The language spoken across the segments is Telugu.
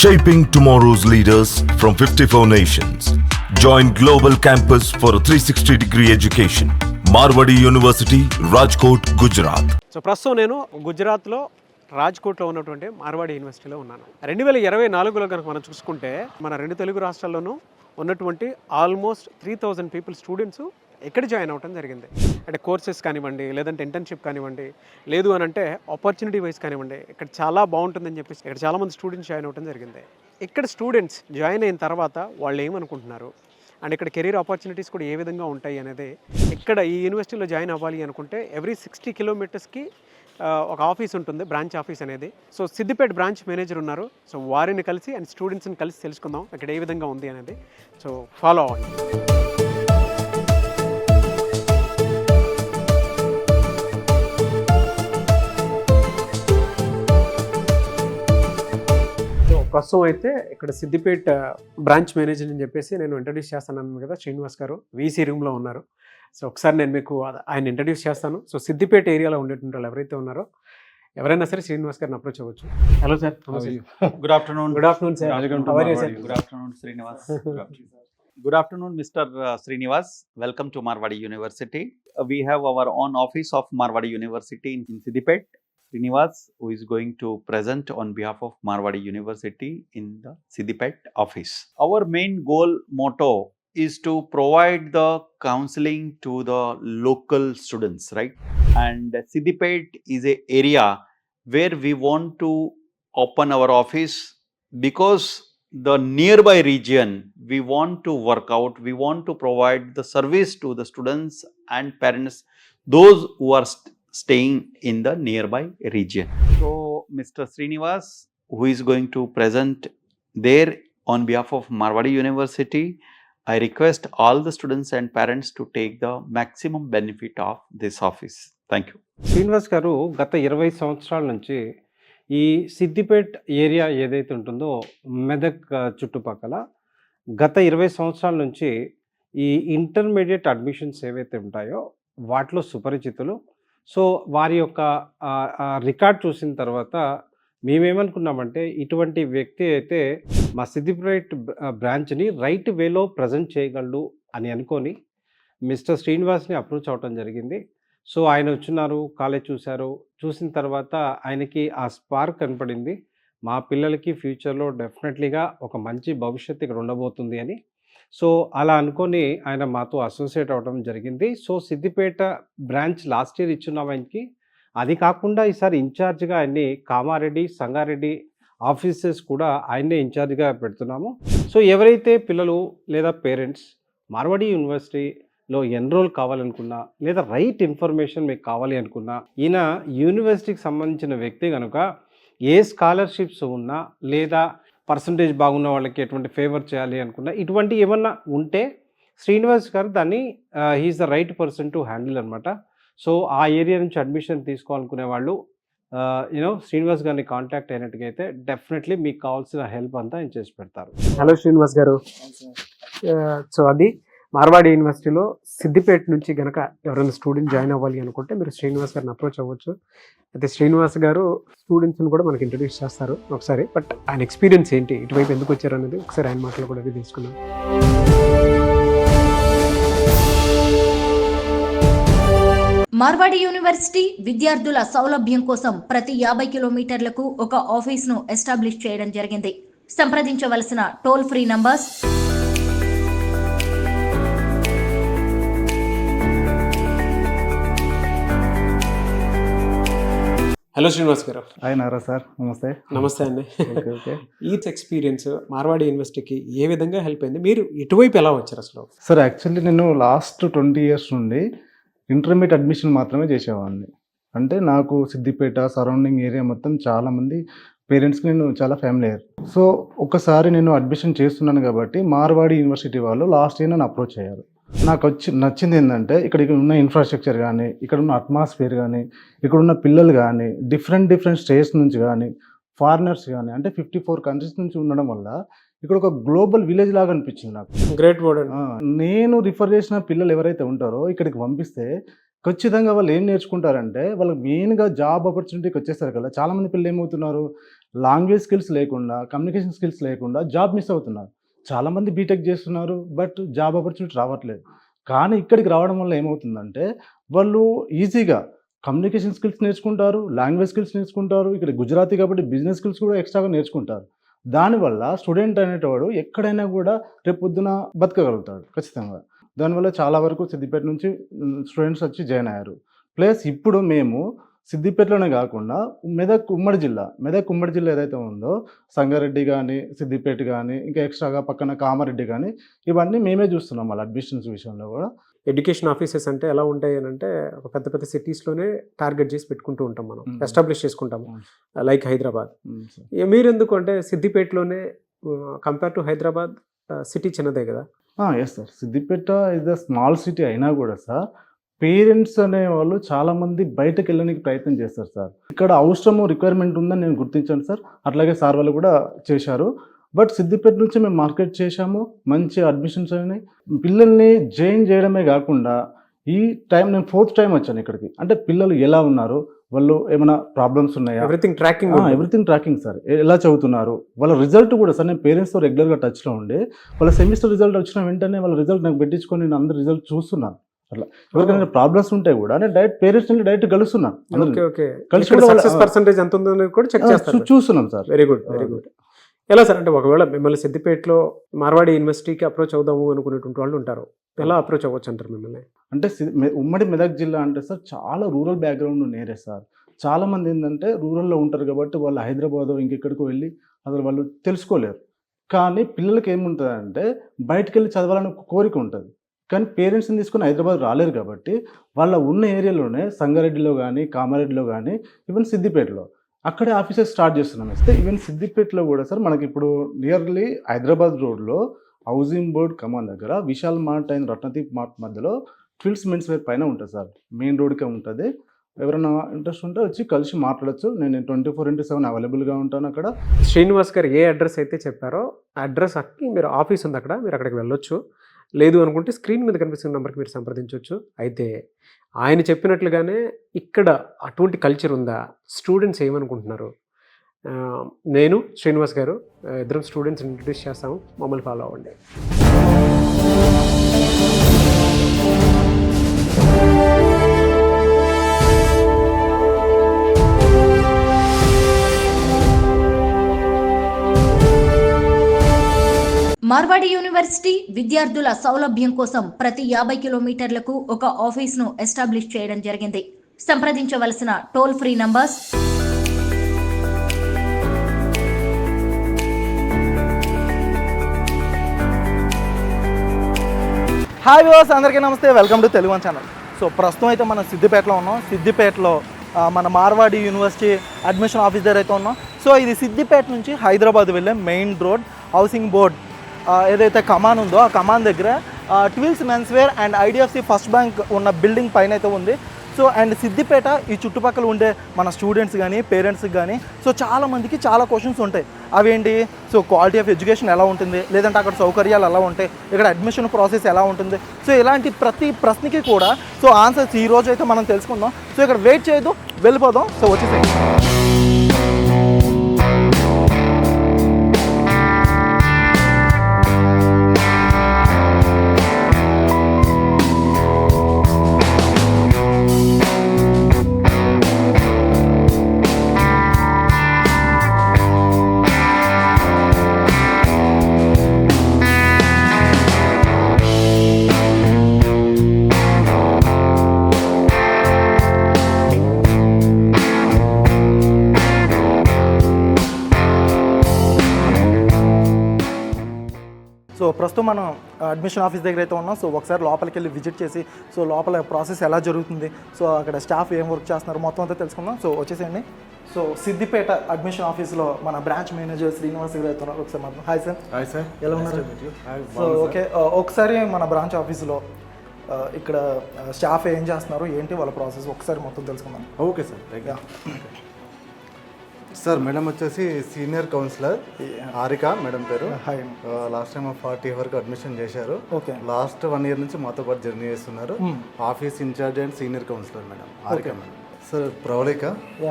Shaping tomorrow's leaders from 54 nations. Join Global Campus for a 360-degree education. Marwadi University, Rajkot, Gujarat. So ప్రస్తుతం నేను గుజరాత్లో రాజ్కోట్లో ఉన్నటువంటి మార్వాడి యూనివర్సిటీలో ఉన్నాను. 2024లో కనుక మనం చూసుకుంటే మన రెండు తెలుగు రాష్ట్రాల్లోనూ ఉన్నటువంటి ఆల్మోస్ట్ 3000 పీపుల్ స్టూడెంట్స్ ఎక్కడ జాయిన్ అవ్వడం జరిగింది. అంటే కోర్సెస్ కానివ్వండి, లేదంటే ఇంటర్న్షిప్ కానివ్వండి, లేదు అని అంటే ఆపర్చునిటీ వైజ్ కానివ్వండి, ఇక్కడ చాలా బాగుంటుందని చెప్పేసి ఇక్కడ చాలామంది స్టూడెంట్స్ జాయిన్ అవ్వడం జరిగింది. ఇక్కడ స్టూడెంట్స్ జాయిన్ అయిన తర్వాత వాళ్ళు ఏమనుకుంటున్నారు అండ్ ఇక్కడ కెరీర్ ఆపర్చునిటీస్ కూడా ఏ విధంగా ఉంటాయి అనేది, ఇక్కడ ఈ యూనివర్సిటీలో జాయిన్ అవ్వాలి అనుకుంటే ఎవ్రీ 60 కిలోమీటర్స్కి ఒక ఆఫీస్ ఉంటుంది, బ్రాంచ్ ఆఫీస్ అనేది. సో సిద్దిపేట బ్రాంచ్ మేనేజర్ ఉన్నారు. సో వారిని కలిసి అండ్ స్టూడెంట్స్ని కలిసి తెలుసుకుందాం ఇక్కడ ఏ విధంగా ఉంది అనేది. సో ఫాలో అవ్వండి. ప్రస్తుతం అయితే ఇక్కడ సిద్దిపేట బ్రాంచ్ మేనేజర్ అని చెప్పేసి నేను ఇంట్రడ్యూస్ చేస్తాను కదా, శ్రీనివాస్ గారు వీసీ రూమ్లో ఉన్నారు. సో ఒకసారి నేను మీకు ఆయన ఇంట్రడ్యూస్ చేస్తాను. సో సిద్దిపేట ఏరియాలో ఉండేటువంటి వాళ్ళు ఎవరైతే ఉన్నారో ఎవరైనా సరే శ్రీనివాస్ గారిని అప్రోచ్ అవ్వచ్చు. Hello sir. Good afternoon. Good afternoon sir. How are you, sir? Good afternoon, Srinivas. Good afternoon, Mr. Srinivas. Welcome to Marwadi University. We have our own office of Marwadi University in Siddipet. Srinivas, who is going to present on behalf of Marwadi University in the Siddipet office. Our main goal motto is to provide the counseling to the local students, right? And Siddipet is a area where we want to open our office because the nearby region we want to work out, we want to provide the service to the students and parents, those who are staying in the nearby region. So Mr. Srinivas, who is going to present there on behalf of Marwadi University, I request all the students and parents to take the maximum benefit of this office. Thank you. Srinivas గారు గత 20 సంవత్సరాల నుంచి ఈ సిద్దిపేట్ ఏరియా ఏదైతే ఉంటుందో మెదక్ చుట్టుపక్కల గత 20 సంవత్సరాల నుంచి ఈ ఇంటర్మీడియట్ అడ్మిషన్స్ ఏవైతే ఉంటాయో వాటిలో సుపరిచితులు. సో వారి యొక్క రికార్డ్ చూసిన తర్వాత మేమేమనుకున్నామంటే ఇటువంటి వ్యక్తి అయితే మా సిద్దిపేట్ బ్రాంచ్ని రైట్ వేలో ప్రజెంట్ చేయగలడు అని అనుకొని మిస్టర్ శ్రీనివాస్ని అప్రోచ్ అవ్వటం జరిగింది. సో ఆయన వచ్చినారు, కాలేజ్ చూశారు, చూసిన తర్వాత ఆయనకి ఆ స్పార్క్ కనపడింది. మా పిల్లలకి ఫ్యూచర్లో డెఫినెట్లీగా ఒక మంచి భవిష్యత్తు ఇక్కడ ఉండబోతుంది అని. సో అలా అనుకొని ఆయన మాతో అసోసియేట్ అవ్వడం జరిగింది. So Siddipet branch last year ఇచ్చున్నాం ఆయనకి. అది కాకుండా ఈసారి ఇన్ఛార్జ్గా ఆయన్ని కామారెడ్డి, సంగారెడ్డి ఆఫీసెస్ కూడా ఆయన్నే ఇన్ఛార్జ్గా పెడుతున్నాము. సో ఎవరైతే పిల్లలు లేదా పేరెంట్స్ మార్వాడి యూనివర్సిటీలో ఎన్రోల్ కావాలనుకున్నా లేదా రైట్ ఇన్ఫర్మేషన్ మీకు కావాలి అనుకున్నా, ఈయన యూనివర్సిటీకి సంబంధించిన వ్యక్తి కనుక ఏ స్కాలర్షిప్స్ ఉన్నా లేదా పర్సంటేజ్ బాగున్న వాళ్ళకి ఎటువంటి ఫేవర్ చేయాలి అనుకున్నా, ఇటువంటి ఏమన్నా ఉంటే శ్రీనివాస్ గారు దాన్ని he is the right person to handle అనమాట. సో ఆ ఏరియా నుంచి అడ్మిషన్ తీసుకోవాలనుకునే వాళ్ళు శ్రీనివాస్ గారిని కాంటాక్ట్ అయినట్టుగైతే డెఫినెట్లీ మీకు కావాల్సిన హెల్ప్ అంతా ఆయన చేసి పెడతారు. హలో శ్రీనివాస్ గారు. సో అది మార్వాడి యూనివర్సిటీలో సిద్దిపేట నుంచి కనుక ఎవరైనా స్టూడెంట్ జాయిన్ అవ్వాలి అనుకుంటే మీరు శ్రీనివాస్ గారిని అప్రోచ్ అవ్వచ్చు. అయితే శ్రీనివాస్ గారు స్టూడెంట్స్ని కూడా మనకి ఇంట్రడ్యూస్ చేస్తారు ఒకసారి. బట్ ఆయన ఎక్స్పీరియన్స్ ఏంటి, ఇటువైపు ఎందుకు వచ్చారు అనేది ఒకసారి ఆయన మాటలు కూడా అది తీసుకున్నాం. మార్వాడి యూనివర్సిటీ విద్యార్థుల సౌలభ్యం కోసం ప్రతి 50 కిలోమీటర్లకు ఒక ఆఫీస్ను ఎస్టాబ్లిష్ చేయడం జరిగింది. సంప్రదించవలసిన toll free numbers hello Srinivas గారు. అయినారా సార్? నమస్తే. నమస్తే అండి. ఈ ఎక్స్పీరియన్స్ మార్వాడి యూనివర్సిటీకి ఏ విధంగా హెల్ప్ అయింది, మీరు ఇటువైపు ఎలా వచ్చారు అసలు? సార్ యాక్చువల్లీ నేను లాస్ట్ 20 ఇయర్స్ నుండి ఇంటర్మీడియట్ అడ్మిషన్ మాత్రమే చేసేవాడిని. అంటే నాకు సిద్దిపేట సరౌండింగ్ ఏరియా మొత్తం చాలామంది పేరెంట్స్కి నేను చాలా ఫ్యామిలీయర్. సో ఒకసారి నేను అడ్మిషన్ చేస్తున్నాను కాబట్టి మార్వాడి యూనివర్సిటీ వాళ్ళు లాస్ట్ ఇయర్ నన్ను అప్రోచ్ అయ్యారు. నాకు నచ్చింది ఏంటంటే ఇక్కడ ఉన్న ఇన్ఫ్రాస్ట్రక్చర్ కానీ, ఇక్కడ ఉన్న అట్మాస్ఫియర్ కానీ, ఇక్కడ ఉన్న పిల్లలు కానీ, డిఫరెంట్ స్టేట్స్ నుంచి కానీ, ఫారినర్స్ కానీ, అంటే 54 కంట్రీస్ నుంచి ఉండడం వల్ల ఇక్కడ ఒక గ్లోబల్ విలేజ్ లాగా అనిపించింది నాకు. Great word. నేను రిఫర్ చేసిన పిల్లలు ఎవరైతే ఉంటారో ఇక్కడికి పంపిస్తే ఖచ్చితంగా వాళ్ళు ఏం నేర్చుకుంటారంటే, వాళ్ళకి మెయిన్గా జాబ్ ఆపర్చునిటీకి వచ్చేస్తారు కదా. చాలామంది పిల్లలు ఏమవుతున్నారు, లాంగ్వేజ్ స్కిల్స్ లేకుండా, కమ్యూనికేషన్ స్కిల్స్ లేకుండా జాబ్ మిస్ అవుతున్నారు. చాలామంది బీటెక్ చేస్తున్నారు, బట్ జాబ్ ఆపర్చునిటీ రావట్లేదు. కానీ ఇక్కడికి రావడం వల్ల ఏమవుతుందంటే వాళ్ళు ఈజీగా కమ్యూనికేషన్ స్కిల్స్ నేర్చుకుంటారు, లాంగ్వేజ్ స్కిల్స్ నేర్చుకుంటారు. ఇక్కడ గుజరాతీ కాబట్టి బిజినెస్ స్కిల్స్ కూడా ఎక్స్ట్రాగా నేర్చుకుంటారు. దానివల్ల స్టూడెంట్ అనేటవాడు ఎక్కడైనా కూడా రేపు పొద్దున బతకగలుగుతాడు ఖచ్చితంగా. దానివల్ల చాలా వరకు సిద్దిపేట నుంచి స్టూడెంట్స్ వచ్చి జాయిన్ అయ్యారు. ప్లస్ ఇప్పుడు మేము సిద్దిపేటలోనే కాకుండా మెదక్ ఉమ్మడి జిల్లా ఏదైతే ఉందో సంగారెడ్డి కానీ, సిద్దిపేట కానీ, ఇంకా ఎక్స్ట్రాగా పక్కన కామారెడ్డి కానీ, ఇవన్నీ మేమే చూస్తున్నాం వాళ్ళ అడ్మిషన్స్ విషయంలో కూడా. ఎడ్యుకేషన్ ఆఫీసెస్ అంటే ఎలా ఉంటాయి అని అంటే ఒక పెద్ద పెద్ద సిటీస్లోనే టార్గెట్ చేసి పెట్టుకుంటూ ఉంటాం, మనం ఎస్టాబ్లిష్ చేసుకుంటాము, లైక్ హైదరాబాద్. మీరు ఎందుకు అంటే సిద్దిపేటలోనే కంపేర్ టు హైదరాబాద్ సిటీ చిన్నదే కదా? Yes sir, Siddipet is a small city అయినా కూడా సార్ పేరెంట్స్ అనేవాళ్ళు చాలామంది బయటకు వెళ్ళడానికి ప్రయత్నం చేస్తారు సార్. ఇక్కడ అవసరము రిక్వైర్మెంట్ ఉందని నేను గుర్తించాను సార్. అట్లాగే సార్ వాళ్ళు కూడా చేశారు. బట్ సిద్దిపేట నుంచి మేము మార్కెట్ చేశాము, మంచి అడ్మిషన్స్ అయినాయి. పిల్లల్ని జాయిన్ చేయడమే కాకుండా ఈ టైం నేను 4th టైం వచ్చాను ఇక్కడికి. అంటే పిల్లలు ఎలా ఉన్నారు, వాళ్ళు ఏమైనా ప్రాబ్లమ్స్ ఉన్నాయా, ఎవ్రీథింగ్ ట్రాకింగ్ సార్. ఎలా చదువుతున్నారు, వాళ్ళ రిజల్ట్ కూడా సార్. నేను పేరెంట్స్తో రెగ్యులర్గా టచ్లో ఉండి వాళ్ళ సెమిస్టర్ రిజల్ట్ వచ్చిన వెంటనే వాళ్ళ రిజల్ట్ నాకు పెట్టించుకొని నేను అందరు రిజల్ట్ చూస్తున్నాను. అట్లా ఎవరికైనా ప్రాబ్లమ్స్ ఉంటే కూడా నేను పేరెంట్స్ నుండి డైరెక్ట్ కలుస్తున్నాను, చూస్తున్నాం సార్. Very good. ఎలా సార్ అంటే ఒకవేళ మిమ్మల్ని సిద్దిపేటలో మార్వాడి యూనివర్సిటీకి అప్రోచ్ అవుదాము అనుకునేటువంటి వాళ్ళు ఉంటారు, ఎలా అప్రోచ్ అవ్వచ్చు అంటారు మిమ్మల్ని? అంటే ఉమ్మడి మెదక్ జిల్లా అంటే సార్ చాలా రూరల్ బ్యాక్గ్రౌండ్ నేరే సార్. చాలామంది ఏంటంటే రూరల్లో ఉంటారు కాబట్టి వాళ్ళు హైదరాబాద్ ఇంకెక్కడికో వెళ్ళి అసలు వాళ్ళు తెలుసుకోలేరు. కానీ పిల్లలకి ఏముంటుందంటే బయటకు వెళ్ళి చదవాలని కోరిక ఉంటుంది. కానీ పేరెంట్స్ని తీసుకొని హైదరాబాద్ రాలేరు కాబట్టి వాళ్ళ ఉన్న ఏరియాలోనే సంగారెడ్డిలో కానీ, కామారెడ్డిలో కానీ, ఈవెన్ సిద్దిపేటలో అక్కడే ఆఫీసెస్ స్టార్ట్ చేస్తున్నాం. అయితే ఈవెన్ సిద్దిపేటలో కూడా సార్ మనకి ఇప్పుడు నియర్లీ హైదరాబాద్ రోడ్లో హౌసింగ్ బోర్డ్ కమాన్ దగ్గర Vishal mart and Ratnadeep mart మధ్యలో ట్విల్స్ మెన్స్ వేర్ పైన ఉంటుంది సార్. మెయిన్ రోడ్కే ఉంటుంది. ఎవరైనా ఇంట్రెస్ట్ ఉంటే వచ్చి కలిసి మాట్లాడచ్చు. నేను 24/7 అవైలబుల్గా ఉంటాను అక్కడ. శ్రీనివాస్ గారు ఏ అడ్రస్ అయితే చెప్పారో ఆ అడ్రస్ అక్కి మీరు ఆఫీస్ ఉంది అక్కడ, మీరు అక్కడికి వెళ్ళొచ్చు. లేదు అనుకుంటే స్క్రీన్ మీద కనిపిస్తున్న నెంబర్కి మీరు సంప్రదించవచ్చు. అయితే ఆయన చెప్పినట్లుగానే ఇక్కడ అటువంటి కల్చర్ ఉందా, స్టూడెంట్స్ ఏమనుకుంటున్నారు? నేను శ్రీనివాస్ గారు ఇద్దరం స్టూడెంట్స్ ఇంట్రడ్యూస్ చేస్తాము, మమ్మల్ని ఫాలో అవ్వండి. మార్వాడి యూనివర్సిటీ విద్యార్థుల సౌలభ్యం కోసం ప్రతి 50 కిలోమీటర్లకు ఒక ఆఫీస్ను ఎస్టాబ్లిష్ చేయడం జరిగింది. సంప్రదించవలసిన toll free numbers hi viewers, అందరికీ నమస్తే. Welcome to Telugu one channel. So ప్రస్తుతం అయితే మనం సిద్దిపేటలో ఉన్నాం. సిద్దిపేటలో మన మార్వాడి యూనివర్సిటీ అడ్మిషన్ ఆఫీస్ దగ్గర అయితే ఉన్నాం. సో ఇది సిద్దిపేట నుంచి హైదరాబాద్ వెళ్ళే మెయిన్ రోడ్ హౌసింగ్ బోర్డ్ ఏదైతే కమాన్ ఉందో ఆ కమాన్ దగ్గర twills menswear and IDFC first bank ఉన్న బిల్డింగ్ పైన అయితే ఉంది. సో అండ్ సిద్దిపేట ఈ చుట్టుపక్కల ఉండే మన స్టూడెంట్స్ కానీ పేరెంట్స్కి కానీ సో చాలామందికి చాలా క్వశ్చన్స్ ఉంటాయి. అవేంటి, సో క్వాలిటీ ఆఫ్ ఎడ్యుకేషన్ ఎలా ఉంటుంది, లేదంటే అక్కడ సౌకర్యాలు ఎలా ఉంటాయి, ఇక్కడ అడ్మిషన్ ప్రాసెస్ ఎలా ఉంటుంది, సో ఇలాంటి ప్రతి ప్రశ్నకి కూడా సో ఆన్సర్స్ ఈ రోజు అయితే మనం తెలుసుకుందాం. సో ఇక్కడ వెయిట్ చేయదు, వెళ్ళిపోదాం. సో వచ్చేసేయండి. సో ప్రస్తుతం మనం అడ్మిషన్ ఆఫీస్ దగ్గర అయితే ఉన్నాం. సో ఒకసారి లోపలికి వెళ్ళి విజిట్ చేసి సో లోపల ప్రాసెస్ ఎలా జరుగుతుంది, సో అక్కడ స్టాఫ్ ఏం వర్క్ చేస్తున్నారు మొత్తం అంతా తెలుసుకుందాం. సో వచ్చేసేయండి. సో సిద్దిపేట అడ్మిషన్ ఆఫీస్లో మన బ్రాంచ్ మేనేజర్ శ్రీనివాస్ గారు అయితే ఉన్నారు. ఒకసారి మాత్రం హాయ్ సార్. హాయ్ సార్, ఎలా ఉన్నారు? సో ఓకే, ఒకసారి మన బ్రాంచ్ ఆఫీస్లో ఇక్కడ స్టాఫ్ ఏం చేస్తున్నారు, ఏంటి వాళ్ళ ప్రాసెస్ ఒకసారి మొత్తం తెలుసుకుందాం. Okay sir. సార్ మేడం వచ్చేసి సీనియర్ కౌన్సిలర్ హారిక మేడం పేరు. హాయ్. లాస్ట్ టైం 40 వరకు అడ్మిషన్ చేశారు. ఓకే. లాస్ట్ 1 year నుంచి మాతో పాటు జర్నీ చేస్తున్నారు. Office in charge and senior counsellor madam Harika madam. Sir Pravalika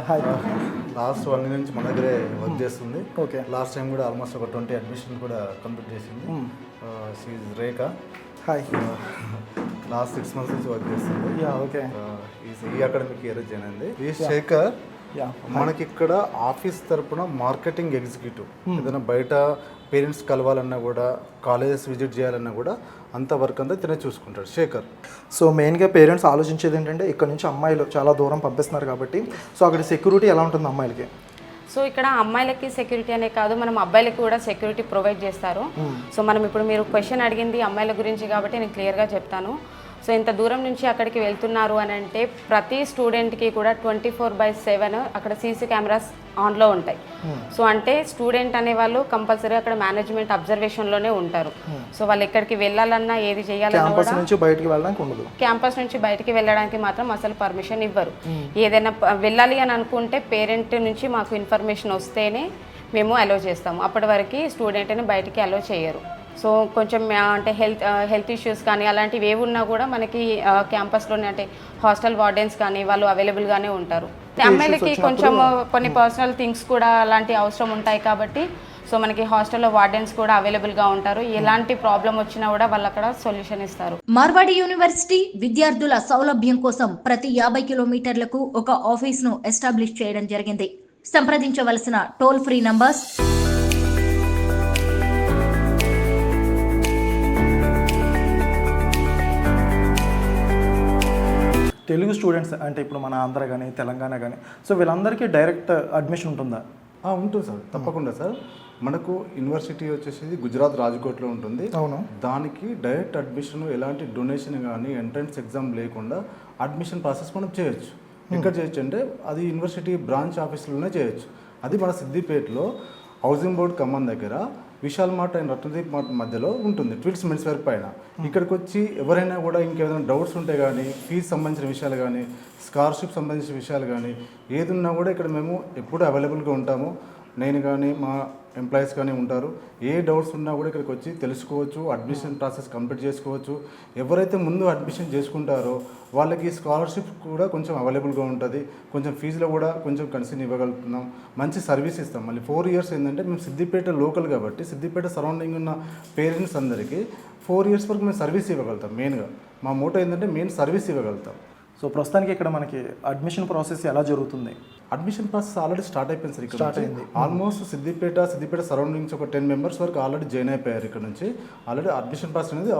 hi. Last 1 year నుంచి మన దగ్గరే వర్క్ చేస్తుంది. ఓకే. లాస్ట్ టైం కూడా ఆల్మోస్ట్ ఒక 20 అడ్మిషన్ కూడా కంప్లీట్ చేసింది. She is Rekha. Hi. Last 6 months నుంచి వర్క్ చేస్తుంది. ఓకే. ఈ అకాడమిక్ ఇయర్ జాయిన్ అయింది. ఈ శేఖర్ మనకి ఇక్కడ ఆఫీస్ తరపున మార్కెటింగ్ ఎగ్జిక్యూటివ్. ఏదైనా బయట పేరెంట్స్ కలవాలన్నా కూడా, కాలేజెస్ విజిట్ చేయాలన్నా కూడా అంత వర్క్ అంతా తినే చూసుకుంటాడు శేఖర్. సో మెయిన్గా పేరెంట్స్ ఆలోచించేది ఏంటంటే ఇక్కడ నుంచి అమ్మాయిలు చాలా దూరం పంపిస్తున్నారు కాబట్టి సో అక్కడ సెక్యూరిటీ ఎలా ఉంటుంది అమ్మాయిలకి? సో ఇక్కడ అమ్మాయిలకి సెక్యూరిటీ అనే కాదు, మనం అబ్బాయిలకి కూడా సెక్యూరిటీ ప్రొవైడ్ చేస్తారు. సో మనం ఇప్పుడు మీరు క్వశ్చన్ అడిగింది అమ్మాయిల గురించి కాబట్టి నేను క్లియర్గా చెప్తాను. సో ఇంత దూరం నుంచి అక్కడికి వెళ్తున్నారు అని అంటే ప్రతి స్టూడెంట్కి కూడా 24/7 అక్కడ సీసీ కెమెరాస్ ఆన్లో ఉంటాయి. సో అంటే స్టూడెంట్ అనేవాళ్ళు కంపల్సరీ అక్కడ మేనేజ్మెంట్ అబ్జర్వేషన్లోనే ఉంటారు. సో వాళ్ళు ఎక్కడికి వెళ్ళాలన్నా ఏది చేయాలన్నా క్యాంపస్ నుంచి బయటికి వెళ్ళడానికి ఉండదు. క్యాంపస్ నుంచి బయటికి వెళ్ళడానికి మాత్రం అసలు పర్మిషన్ ఇవ్వరు. ఏదైనా వెళ్ళాలి అని అనుకుంటే పేరెంట్ నుంచి మాకు ఇన్ఫర్మేషన్ వస్తేనే మేము అలో చేస్తాము. అప్పటి వరకు స్టూడెంట్ని బయటికి అలో చేయరు. సో కొంచెం అంటే హెల్త్ ఇష్యూస్ కానీ అలాంటివి ఏవి ఉన్నా కూడా మనకి క్యాంపస్లోనే అంటే హాస్టల్ వార్డెన్స్ కానీ వాళ్ళు అవైలబుల్గానే ఉంటారు. అమ్మాయిలకి కొంచెం కొన్ని పర్సనల్ థింగ్స్ కూడా అలాంటి అవసరం ఉంటాయి కాబట్టి సో మనకి హాస్టల్లో వార్డెన్స్ కూడా అవైలబుల్గా ఉంటారు. ఎలాంటి ప్రాబ్లం వచ్చినా కూడా వాళ్ళు అక్కడ సొల్యూషన్ ఇస్తారు. మార్వాడి యూనివర్సిటీ విద్యార్థుల సౌలభ్యం కోసం ప్రతి 50 కిలోమీటర్లకు ఒక ఆఫీస్ను ఎస్టాబ్లిష్ చేయడం జరిగింది. సంప్రదించవలసిన toll free numbers Telugu students అంటే ఇప్పుడు మన ఆంధ్ర కానీ తెలంగాణ కానీ సో వీళ్ళందరికీ డైరెక్ట్ అడ్మిషన్ ఉంటుందా? ఉంటుంది సార్, తప్పకుండా సార్. మనకు యూనివర్సిటీ వచ్చేసి గుజరాత్ రాజ్కోట్లో ఉంటుంది. అవును. దానికి డైరెక్ట్ అడ్మిషన్, ఎలాంటి డొనేషన్ కానీ ఎంట్రన్స్ ఎగ్జామ్ లేకుండా అడ్మిషన్ ప్రాసెస్ మనం చేయొచ్చు. ఎక్కడ చేయొచ్చు అంటే అది యూనివర్సిటీ బ్రాంచ్ ఆఫీసులోనే చేయొచ్చు. అది మన సిద్దిపేటలో హౌసింగ్ బోర్డ్ ఖమ్మం దగ్గర Vishal mart and Ratnadeep mart మధ్యలో ఉంటుంది, ట్విల్స్ మెన్స్ వేర్ పైన. ఇక్కడికి వచ్చి ఎవరైనా కూడా ఇంకేదైనా డౌట్స్ ఉంటే కానీ, ఫీజు సంబంధించిన విషయాలు కానీ, స్కాలర్షిప్ సంబంధించిన విషయాలు కానీ ఏది ఉన్నా కూడా ఇక్కడ మేము ఎప్పుడు అవైలబుల్గా ఉంటాము. నేను కానీ మా ఎంప్లాయీస్ కానీ ఉంటారు. ఏ డౌట్స్ ఉన్నా కూడా ఇక్కడికి వచ్చి తెలుసుకోవచ్చు, అడ్మిషన్ ప్రాసెస్ కంప్లీట్ చేసుకోవచ్చు. ఎవరైతే ముందు అడ్మిషన్ చేసుకుంటారో వాళ్ళకి స్కాలర్షిప్ కూడా కొంచెం అవైలబుల్గా ఉంటుంది. కొంచెం ఫీజులో కూడా కొంచెం కన్సీన్ ఇవ్వగలుగుతున్నాం. మంచి సర్వీస్ ఇస్తాం. మళ్ళీ 4 years ఏంటంటే మేము సిద్దిపేట లోకల్ కాబట్టి సిద్దిపేట సరౌండింగ్ ఉన్న పేరెంట్స్ అందరికీ 4 years వరకు మేము సర్వీస్ ఇవ్వగలుగుతాం. మెయిన్గా మా మోటో ఏంటంటే మెయిన్ సర్వీస్ ఇవ్వగలుగుతాం. సో ప్రస్తుతానికి ఇక్కడ మనకి అడ్మిషన్ ప్రాసెస్ ఎలా జరుగుతుంది? అడ్మిషన్ ప్రాసెస్ ఆల్రెడీ స్టార్ట్ అయిపోయింది సార్. ఇక్కడ స్టార్ట్ అయింది. ఆల్మోస్ట్ సిద్దిపేట సరౌండింగ్స్ ఒక 10 members వరకు ఆల్రెడీ జాయిన్ అయిపోయారు. ఇక్కడ నుంచి ఆల్రెడీ అడ్మిషన్ ప్రాసెస్ అనేది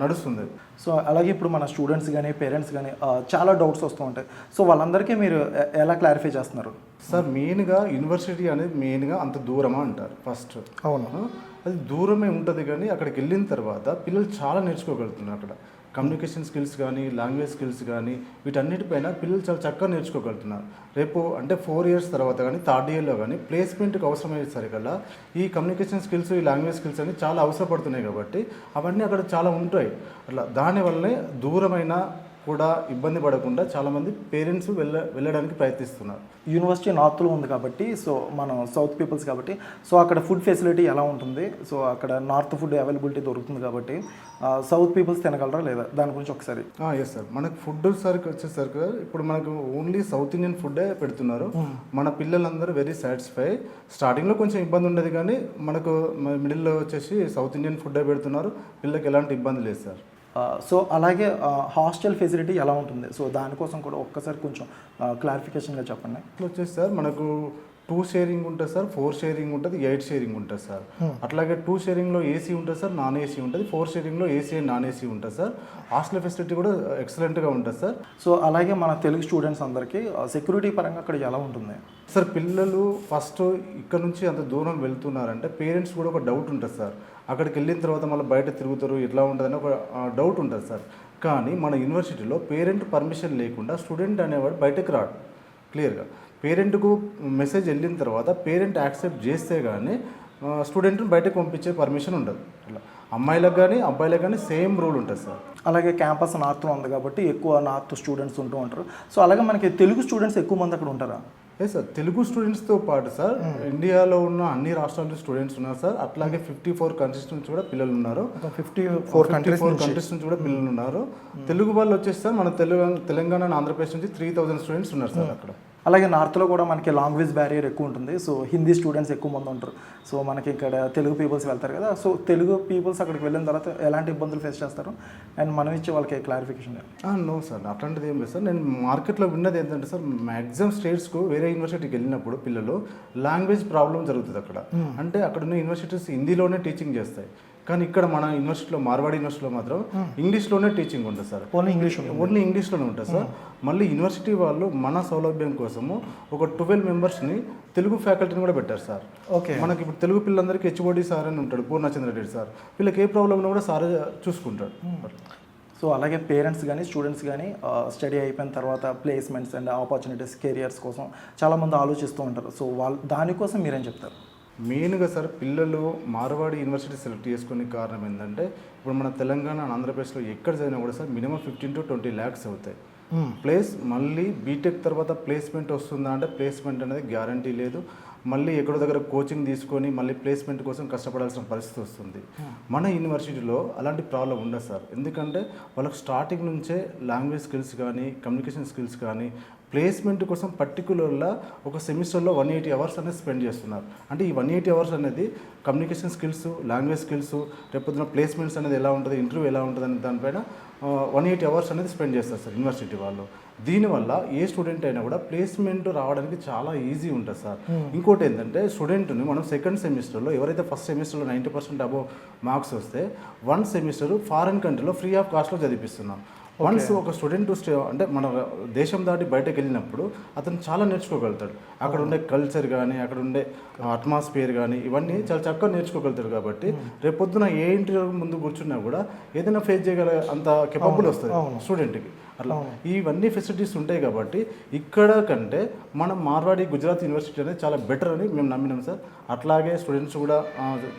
నడుస్తుంది. సో అలాగే ఇప్పుడు మన స్టూడెంట్స్ కానీ పేరెంట్స్ కానీ చాలా డౌట్స్ వస్తూ ఉంటాయి. సో వాళ్ళందరికీ మీరు ఎలా క్లారిఫై చేస్తున్నారు? సార్ మెయిన్గా యూనివర్సిటీ అనేది మెయిన్గా అంత దూరమా అంటారు ఫస్ట్. అవును. అది దూరమే ఉంటుంది కానీ అక్కడికి వెళ్ళిన తర్వాత పిల్లలు చాలా నేర్చుకోగలుగుతున్నారు. అక్కడ కమ్యూనికేషన్ స్కిల్స్ కానీ, లాంగ్వేజ్ స్కిల్స్ కానీ వీటన్నిటిపైన పిల్లలు చాలా చక్కగా నేర్చుకోగలుగుతున్నారు. రేపు అంటే 4 years తర్వాత కానీ 3rd yearలో కానీ ప్లేస్మెంట్కి అవసరమయ్యేసరికల్లా ఈ కమ్యూనికేషన్ స్కిల్స్, ఈ లాంగ్వేజ్ స్కిల్స్ అన్ని చాలా అవసరపడుతున్నాయి కాబట్టి అవన్నీ అక్కడ చాలా ఉంటాయి. అట్లా దానివల్లనే దూరమైన కూడా ఇబ్బంది పడకుండా చాలామంది పేరెంట్స్ వెళ్ళడానికి ప్రయత్నిస్తున్నారు. యూనివర్సిటీ నార్త్లో ఉంది కాబట్టి సో మనం సౌత్ పీపుల్స్ కాబట్టి సో అక్కడ ఫుడ్ ఫెసిలిటీ ఎలా ఉంటుంది? సో అక్కడ నార్త్ ఫుడ్ అవైలబిలిటీ దొరుకుతుంది కాబట్టి సౌత్ పీపుల్స్ తినగలరా లేదా దాని గురించి ఒకసారి? ఎస్ సార్, మనకు ఫుడ్ సరికి వచ్చేసరికి ఇప్పుడు మనకు ఓన్లీ సౌత్ ఇండియన్ ఫుడ్డే పెడుతున్నారు. మన పిల్లలందరూ వెరీ సాటిస్ఫై. స్టార్టింగ్లో కొంచెం ఇబ్బంది ఉండేది కానీ మనకు మిడిల్లో వచ్చేసి సౌత్ ఇండియన్ ఫుడ్డే పెడుతున్నారు. పిల్లలకి ఎలాంటి ఇబ్బంది లేదు సార్. సో అలాగే హాస్టల్ ఫెసిలిటీ ఎలా ఉంటుంది? సో దానికోసం కూడా ఒక్కసారి కొంచెం క్లారిఫికేషన్గా చెప్పండి. ఇట్లా వచ్చేసి సార్ మనకు 2 sharing ఉంటుంది సార్, 4 sharing ఉంటుంది, 8 sharing ఉంటుంది సార్. అట్లాగే 2 sharingలో ఏసీ ఉంటుంది సార్, నాన్ ఏసీ ఉంటుంది. 4 sharingలో ఏసీ అండ్ నాన్ ఏసీ ఉంటుంది సార్. హాస్టల్ ఫెసిలిటీ కూడా ఎక్సలెంట్గా ఉంటుంది సార్. సో అలాగే మన తెలుగు స్టూడెంట్స్ అందరికీ సెక్యూరిటీ పరంగా అక్కడ ఎలా ఉంటుంది సార్? పిల్లలు ఫస్ట్ ఇక్కడ నుంచి అంత దూరం వెళ్తున్నారంటే పేరెంట్స్ కూడా ఒక డౌట్ ఉంటుంది సార్. అక్కడికి వెళ్ళిన తర్వాత మళ్ళీ బయట తిరుగుతారు, ఎట్లా ఉంటుందని ఒక డౌట్ ఉంటుంది సార్. కానీ మన యూనివర్సిటీలో పేరెంట్ పర్మిషన్ లేకుండా స్టూడెంట్ అనేవాడు బయటకు రాడు. క్లియర్గా పేరెంట్కు మెసేజ్ వెళ్ళిన తర్వాత పేరెంట్ యాక్సెప్ట్ చేస్తే కానీ స్టూడెంట్ని బయటకు పంపించే పర్మిషన్ ఉండదు. అట్లా అమ్మాయిలకు కానీ అబ్బాయిలకు కానీ సేమ్ రూల్ ఉంటుంది సార్. అలాగే క్యాంపస్ నార్త్లో ఉంది కాబట్టి ఎక్కువ నార్త్ స్టూడెంట్స్ ఉంటూ ఉంటారు. సో అలాగే మనకి తెలుగు స్టూడెంట్స్ ఎక్కువ మంది అక్కడ ఉంటారా? ఎస్ సార్, తెలుగు స్టూడెంట్స్తో పాటు సార్ ఇండియాలో ఉన్న అన్ని రాష్ట్రాల స్టూడెంట్స్ ఉన్నారు సార్. అట్లాగే 54 కంట్రీస్ నుంచి కూడా పిల్లలు ఉన్నారు. 54 కంట్రీస్ నుంచి కూడా పిల్లలు ఉన్నారు. తెలుగు వాళ్ళు వచ్చేసి సార్ మన తెలంగాణ అండ్ ఆంధ్రప్రదేశ్ నుంచి 3000 స్టూడెంట్స్ ఉన్నారు సార్ అక్కడ. అలాగే నార్త్లో కూడా మనకి లాంగ్వేజ్ బ్యారియర్ ఎక్కువ ఉంటుంది. సో హిందీ స్టూడెంట్స్ ఎక్కువ మంది ఉంటారు. సో మనకి ఇక్కడ తెలుగు పీపుల్స్ వెళ్తారు కదా. సో తెలుగు పీపుల్స్ అక్కడికి వెళ్ళిన తర్వాత ఎలాంటి ఇబ్బందులు ఫేస్ చేస్తారు అండ్ మనం ఇచ్చే వాళ్ళకి క్లారిఫికేషన్? నో సార్, అట్లాంటిది ఏం లేదు సార్. నేను మార్కెట్లో విన్నది ఏంటంటే సార్, మ్యాక్సిమం స్టేట్స్కు వేరే యూనివర్సిటీకి వెళ్ళినప్పుడు పిల్లలు లాంగ్వేజ్ ప్రాబ్లం జరుగుతుంది అక్కడ. అంటే అక్కడ ఉన్న యూనివర్సిటీస్ హిందీలోనే టీచింగ్ చేస్తాయి. కానీ ఇక్కడ మన యూనివర్సిటీలో, మార్వాడి యూనివర్సిటీలో మాత్రం ఇంగ్లీష్లోనే టీచింగ్ ఉంటుంది సార్. ఓన్లీ ఇంగ్లీష్లోనే ఉంటుంది సార్. మళ్ళీ యూనివర్సిటీ వాళ్ళు మన సౌలభ్యం కోసము ఒక 12 మెంబర్స్ని తెలుగు ఫ్యాకల్టీని కూడా పెట్టారు సార్. ఓకే, మనకి ఇప్పుడు తెలుగు పిల్లలందరికీ హెచ్ఓడి సార్ అని ఉంటాడు, పూర్ణచంద్ర రెడ్డి సార్. వీళ్ళకి ఏ ప్రాబ్లం ఉన్నా కూడా సార్ చూసుకుంటాడు. సో అలాగే పేరెంట్స్ కానీ స్టూడెంట్స్ కానీ స్టడీ అయిపోయిన తర్వాత ప్లేస్మెంట్స్ అండ్ ఆపర్చునిటీస్, కెరియర్స్ కోసం చాలామంది ఆలోచిస్తూ ఉంటారు. సో వాళ్ళు దానికోసం మీరేం చెప్తారు? మెయిన్గా సార్, పిల్లలు మార్వాడి యూనివర్సిటీ సెలెక్ట్ చేసుకునే కారణం ఏంటంటే, ఇప్పుడు మన తెలంగాణ ఆంధ్రప్రదేశ్లో ఎక్కడ చదివినా కూడా సార్ మినిమం 15 to 20 lakhs అవుతాయి. ప్లస్ మళ్ళీ బీటెక్ తర్వాత ప్లేస్మెంట్ వస్తుందా అంటే ప్లేస్మెంట్ అనేది గ్యారంటీ లేదు. మళ్ళీ ఎక్కడో దగ్గర కోచింగ్ తీసుకొని మళ్ళీ ప్లేస్మెంట్ కోసం కష్టపడాల్సిన పరిస్థితి వస్తుంది. మన యూనివర్సిటీలో అలాంటి ప్రాబ్లం ఉండదు సార్. ఎందుకంటే వాళ్ళకి స్టార్టింగ్ నుంచే లాంగ్వేజ్ స్కిల్స్ కానీ, కమ్యూనికేషన్ స్కిల్స్ కానీ, ప్లేస్మెంట్ కోసం పర్టికులర్గా ఒక సెమిస్టర్లో 180 hours అనేది స్పెండ్ చేస్తున్నారు. అంటే ఈ 180 hours అనేది కమ్యూనికేషన్ స్కిల్స్, లాంగ్వేజ్ స్కిల్స్, రేపొద్దున ప్లేస్మెంట్స్ అనేది ఎలా ఉంటుంది, ఇంటర్వ్యూ ఎలా ఉంటుంది అనే దానిపైన 180 hours అనేది స్పెండ్ చేస్తారు సార్ యూనివర్సిటీ వాళ్ళు. దీనివల్ల ఏ స్టూడెంట్ అయినా కూడా ప్లేస్మెంట్ రావడానికి చాలా ఈజీ ఉంటుంది సార్. ఇంకోటి ఏంటంటే, స్టూడెంట్ని మనం సెకండ్ సెమిస్టర్లో ఎవరైతే ఫస్ట్ సెమిస్టర్లో 90% అబోవ్ మార్క్స్ వస్తే 1 semester ఫారిన్ కంట్రీలో ఫ్రీ ఆఫ్ కాస్ట్లో చదివిస్తున్నాం. వన్స్ ఒక స్టూడెంట్ అంటే మన దేశం దాటి బయటకు వెళ్ళినప్పుడు అతను చాలా నేర్చుకోగలుగుతాడు. అక్కడ ఉండే కల్చర్ కానీ, అక్కడ ఉండే అట్మాస్ఫియర్ కానీ, ఇవన్నీ చాలా చక్కగా నేర్చుకోగలుగుతాడు. కాబట్టి రేపొద్దున ఏ ఇంటర్వ్యూ ముందు కూర్చున్నా కూడా ఏదైనా ఫేస్ చేయగల అంత కెపబుల్ వస్తుంది స్టూడెంట్కి. అట్లా ఇవన్నీ ఫెసిలిటీస్ ఉంటాయి కాబట్టి ఇక్కడ కంటే మనం మార్వాడి గుజరాత్ యూనివర్సిటీ అనేది చాలా బెటర్ అని మేము నమ్మినాం సార్. అట్లాగే స్టూడెంట్స్ కూడా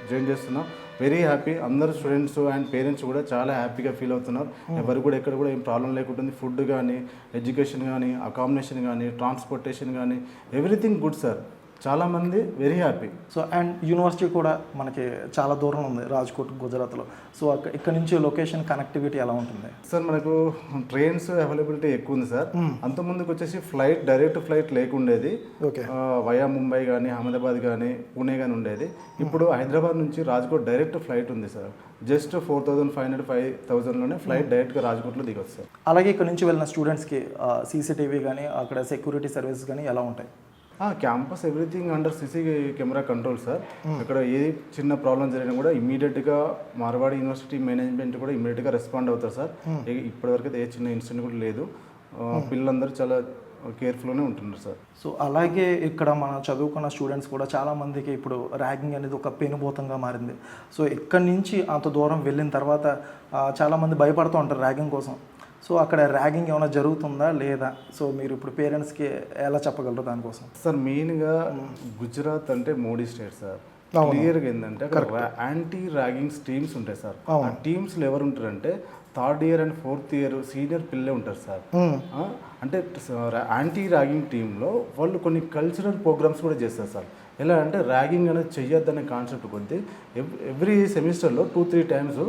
జాయిన్ చేస్తున్నాం. Very happy. అందరు స్టూడెంట్స్ అండ్ పేరెంట్స్ కూడా చాలా హ్యాపీగా ఫీల్ అవుతున్నారు. ఎవరు కూడా ఎక్కడ కూడా ఏం ప్రాబ్లం లేకుంటుంది. ఫుడ్ కానీ, ఎడ్యుకేషన్ కానీ, అకామిడేషన్ కానీ, ట్రాన్స్పోర్టేషన్ కానీ, ఎవ్రీథింగ్ గుడ్ సార్. చాలామంది very happy. So and university కూడా మనకి చాలా దూరం ఉంది, రాజ్కోట్ గుజరాత్లో. సో ఇక్కడ నుంచి లొకేషన్ కనెక్టివిటీ ఎలా ఉంటుంది సార్? మనకు ట్రైన్స్ అవైలబిలిటీ ఎక్కువ ఉంది సార్. అంతకుముందుకు వచ్చేసి డైరెక్ట్ ఫ్లైట్ లేకుండేది. వయా ముంబై కానీ, అహ్మదాబాద్ కానీ, పూణే కానీ ఉండేది. ఇప్పుడు హైదరాబాద్ నుంచి రాజ్కోట్ డైరెక్ట్ ఫ్లైట్ ఉంది సార్. జస్ట్ 4500 5000లోనే ఫ్లైట్ డైరెక్ట్గా రాజ్కోట్లో దిగొచ్చు సార్. అలాగే ఇక్కడ నుంచి వెళ్ళిన స్టూడెంట్స్కి సీసీటీవీ కానీ, అక్కడ సెక్యూరిటీ సర్వీసెస్ కానీ ఎలా ఉంటాయి? Campus everything under CC camera control sir. ఇక్కడ ఏది చిన్న ప్రాబ్లం జరిగినా కూడా ఇమీడియట్గా మార్వాడి యూనివర్సిటీ మేనేజ్మెంట్ కూడా ఇమీడియట్గా రెస్పాండ్ అవుతారు సార్. ఇప్పటివరకు ఏ చిన్న ఇన్సిడెంట్ కూడా లేదు. పిల్లలందరూ చాలా కేర్ఫుల్గానే ఉంటున్నారు సార్. సో అలాగే ఇక్కడ మనం చదువుకున్న స్టూడెంట్స్ కూడా చాలామందికి ఇప్పుడు ర్యాగింగ్ అనేది ఒక పెనుభూతంగా మారింది. సో ఇక్కడి నుంచి అంత దూరం వెళ్ళిన తర్వాత చాలామంది భయపడుతూ ఉంటారు ర్యాగింగ్ కోసం. సో అక్కడ ర్యాగింగ్ ఏమైనా జరుగుతుందా లేదా? సో మీరు ఇప్పుడు పేరెంట్స్కి ఎలా చెప్పగలరు దానికోసం? సార్ మెయిన్గా గుజరాత్ అంటే మోడీ స్టేట్ సార్. క్లియర్గా ఏంటంటే అక్కడ యాంటీ ర్యాగింగ్ టీమ్స్ ఉంటాయి సార్. ఆ టీమ్స్లో ఎవరు ఉంటారంటే 3rd year and 4th year senior పిల్లలే ఉంటారు సార్. అంటే యాంటీ ర్యాగింగ్ టీంలో వాళ్ళు కొన్ని కల్చరల్ ప్రోగ్రామ్స్ కూడా చేస్తారు సార్. ఎలా అంటే ర్యాగింగ్ అనేది చెయ్యొద్దనే కాన్సెప్ట్ కొద్దీ ఎవ్రీ సెమిస్టర్లో 2-3 times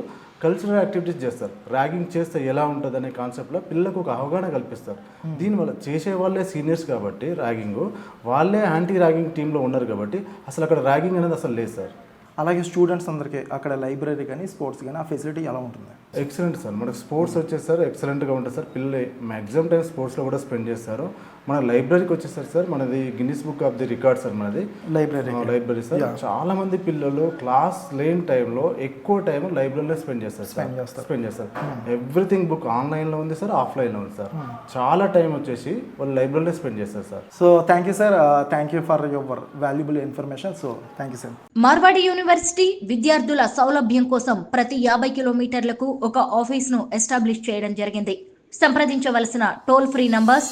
కల్చరల్ యాక్టివిటీస్ చేస్తారు. ర్యాగింగ్ చేస్తే ఎలా ఉంటుంది అనే కాన్సెప్ట్లో పిల్లలకు ఒక అవగాహన కల్పిస్తారు. దీనివల్ల చేసే వాళ్ళే సీనియర్స్ కాబట్టి ర్యాగింగ్, వాళ్ళే యాంటీ ర్యాగింగ్ టీంలో ఉన్నారు కాబట్టి అసలు అక్కడ ర్యాగింగ్ అనేది అసలు లేదు సార్. అలాగే స్టూడెంట్స్ అందరికీ అక్కడ లైబ్రరీ కానీ, స్పోర్ట్స్ కానీ, ఆ ఫెసిలిటీ ఎలా ఉంటుంది? Excellent sir. మనకు స్పోర్ట్స్ వచ్చేసారు ఎక్సలెంట్గా ఉంటుంది సార్. పిల్లలు మ్యాక్సిమం టైం స్పోర్ట్స్లో కూడా స్పెండ్ చేస్తారు. మన లైబ్రరీకి వచ్చేసారు సార్, మనది Guinness book of the record sir. మనది లైబ్రరీ సార్. చాలా మంది పిల్లలు క్లాస్ లేని టైంలో ఎక్కువ టైం లైబ్రరీలో స్పెండ్ చేస్తారు. ఎవ్రీథింగ్ బుక్ ఆన్లైన్లో ఉంది సార్, ఆఫ్లైన్లో ఉంది సార్. చాలా టైం వచ్చేసి వాళ్ళు లైబ్రరీలో స్పెండ్ చేస్తారు sir. So thank you sir, thank you for your valuable information. So thank you sir. Marwadi university విద్యార్థుల సౌలభ్యం కోసం ప్రతి 50 కిలోమీటర్లకు ఒక ఆఫీస్ను ఎస్టాబ్లిష్ చేయడం జరిగింది. సంప్రదించవలసిన టోల్ ఫ్రీ నంబర్స్